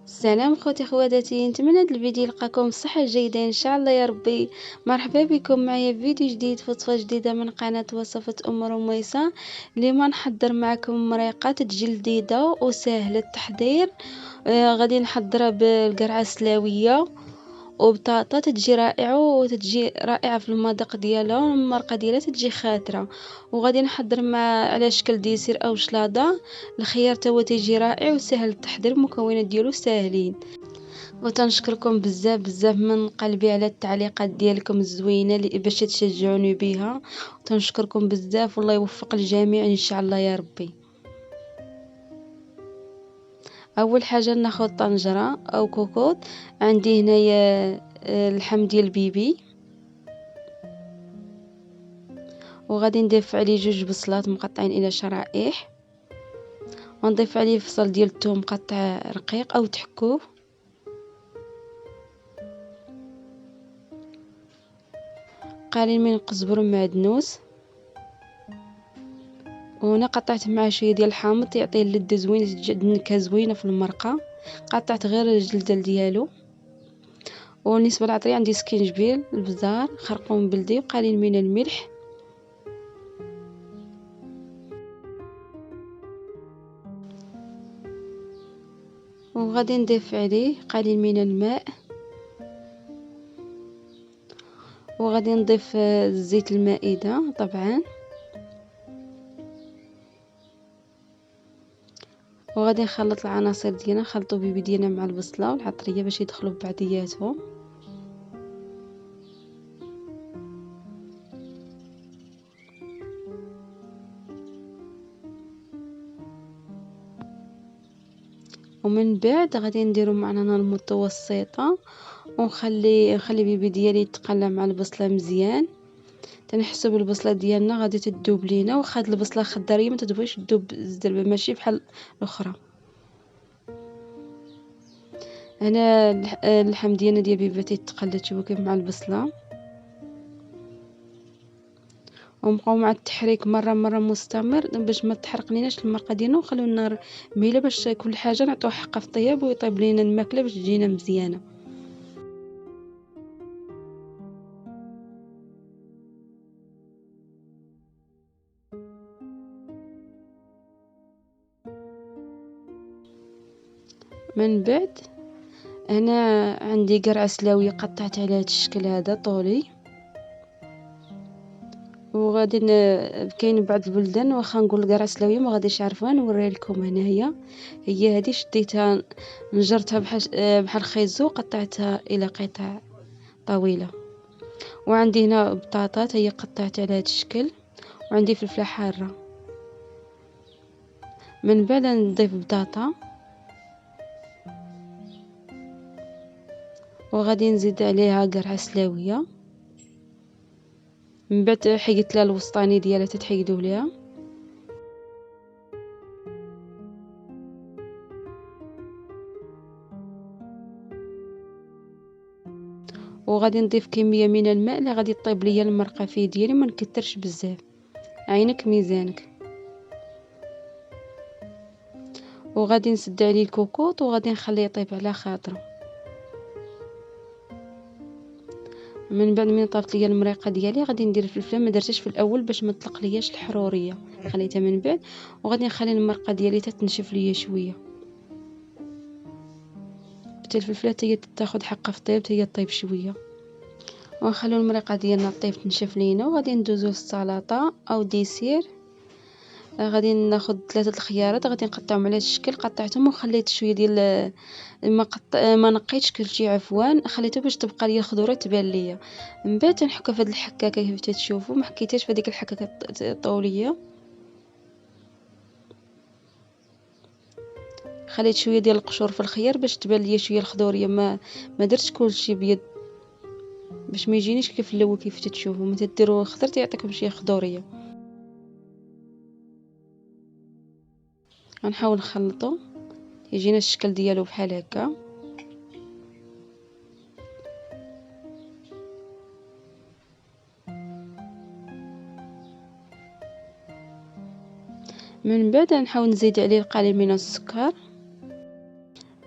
السلام خوتي خواتاتي، نتمنى هذا الفيديو يلقاكم بصحة جيدة ان شاء الله يا ربي. مرحبا بكم معايا في فيديو جديد، وصفة جديدة من قناة وصفة ام رميسة. اليوم نحضر معكم مريقات تجي لذيذة وسهلة التحضير. غادي نحضرها بالقرعة السلاوية وبطاطا، تتجي رائعة وتتجي رائعة في المذاق ديالها، والمرقة ديالها تتجي خاترة. وغادي نحضر مع على شكل ديسير او شلاضة. الخيار تا هو تيجي رائع وسهل التحضير، المكونات ديالو ساهلين. وتنشكركم بزاف بزاف من قلبي على التعليقات ديالكم الزوينه اللي باش تشجعوني بها. وتنشكركم بزاف، والله يوفق الجميع ان شاء الله يا ربي. اول حاجه ناخذ طنجره او كوكوط. عندي هنايا اللحم ديال البيبي، وغادي نضيف عليه 2 بصلات مقطعين الى شرائح، ونضيف عليه فصل ديال الثوم مقطع رقيق او تحكوه، قليل من القزبر ومعدنوس. وهنا قطعت معاه شويه ديال الحامض يعطيه اللذة زوينه، تجي النكهه زوينه في المرقه. قطعت غير الجلدل ديالو. وبالنسبه للعطريه عندي سكينجبير، البزار، خرقوم بلدي، وقليل من الملح. وغادي نضيف عليه قليل من الماء، وغادي نضيف زيت المائده طبعا. وغادي نخلط العناصر ديالنا، نخلطو بيبي ديالنا مع البصله والعطريه باش يدخلوا ببعضياتهم. ومن بعد غادي نديرو معنا نار متوسطه، نخلي بيبي ديالي يتقلى مع البصله مزيان. تنحسب البصله ديالنا غادي تذوب لينا، واخا هاد البصله خضريه ما تبغيش تذوب الزربه، ماشي بحال الاخرى. هنا اللحم ديالنا ديال بيبي تيتقلى شويه مع البصله، ونبقاو مع التحريك مره مستمر باش ما تحرق ليناش المرقه ديالنا، ونخليو النار مهيله باش كل حاجه نعطيو حقها في الطياب ويطيب لينا الماكله باش تجينا مزيانه. من بعد هنا عندي قرعه سلاويه قطعت على هذا الشكل هذا طولي. وغادي كاين بعض البلدان واخا نقول القرعه سلاويه ما غاديش يعرفوها، نوريها لكم هنايا. هي هذه شديتها نجرتها بحال خيزو، قطعتها الى قطع طويله. وعندي هنا بطاطات هي قطعت على هذا الشكل، وعندي فلفله حاره. من بعد نضيف بطاطا، وغادي نزيد عليها قرعه سلاويه. من بعد حيدت لها الوسطاني ديالها تتحيدوا ليها. وغادي نضيف كميه من الماء اللي غادي طيب ليا المرقه فيه ديالي، ما نكثرش بزاف، عينك ميزانك. وغادي نسد عليه الكوكوط، وغادي نخليه يطيب على خاطره. من بعد من طابت ليا المريقه ديالي غادي ندير الفلفله، ما درتش في الاول باش ما تطلق لياش الحروريه، خليتها من بعد. وغادي نخلي المرقه ديالي تنشف ليا شويه، حتى الفلفله هي تاخذ حقها في الطيب، هي طيب شويه. ونخلو المريقه ديالنا طيب تنشف لينا، وغادي ندوزو للسلطه او ديسير. غادي ناخذ 3 الخيارات، غادي نقطعهم على الشكل، قطعتهم وخليت شويه ديال ما نقيتش كلشي، عفوا خليته باش تبقى ليا الخضوره تبان ليا. من بعد تنحكها في هذه الحكاكه كيف تشوفوا، ما حكيتهاش في هذيك الحكاكه الطوليه. خليت شويه ديال القشور في الخيار باش تبان ليا شويه الخضوريه، ما درتش كلشي بيض باش ما يجينيش كيف الاول كيف تشوفوا. ملي تديروا خضر يعطيكم شي خضوريه. غنحاول نخلطو يجينا الشكل ديالو بحال هكا. من بعد نحاول نزيد عليه القليل من السكر.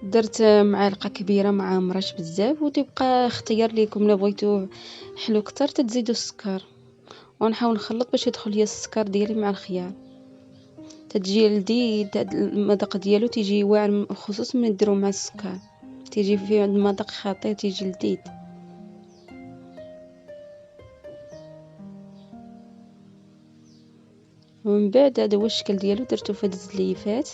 درت معلقة كبيرة مع مرش بزاف، وتبقى اختيار ليكم الا بغيتو حلو كتر تزيدوا السكر. ونحاول نخلط باش يدخل ليا السكر ديالي مع الخيار، تتجي لذيذ. هاد المذاق ديالو تيجي واعر خصوص من نديرو مع السكر، تيجي فيه المذاق خطير، تيجي لذيذ. ومن بعد هذا هو الشكل ديالو درتو في هاد الزليفات.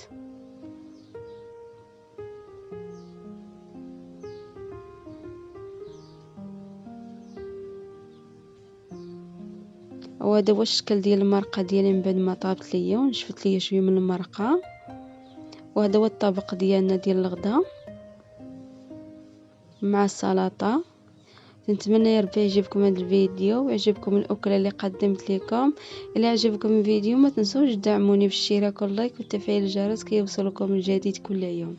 وهذا هو الشكل ديال المرقه ديالي من بعد ما طابت ليا ونشفت ليا شويه من المرقه. وهذا هو الطبق ديالنا ديال الغدا مع السلطه. نتمنى يا ربي يعجبكم هذا الفيديو ويعجبكم الاكله اللي قدمت لكم. الا عجبكم الفيديو ما تنسوش تدعموني بالاشتراك واللايك وتفعيل الجرس كي يوصلكم الجديد كل يوم.